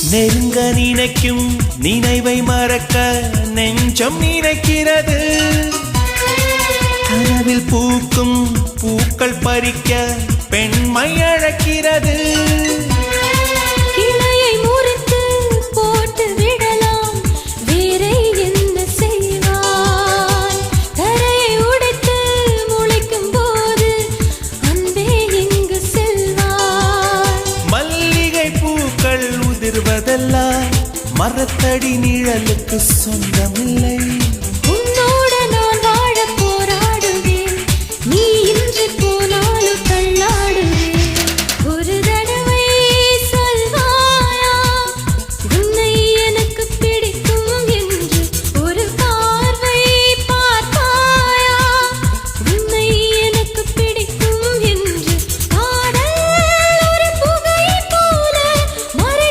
நெருங்க நினைக்கும் நினைவை மறக்க நெஞ்சம் நினைக்கிறது. கனவில் பூக்கும் பூக்கள் பறிக்க பெண்மை அழைக்கிறது. கிளையை முறித்து போட்டு விடலாம், வேறே என்ன செய்வாய்? தரையை உடைத்து முளைக்கும் போது அன்பே எங்கு செல்வாய்? மல்லிகை பூக்கள் உதிர்வதெல்லாம் மரத்தடி நிழலுக்கு சொந்தமில்லை.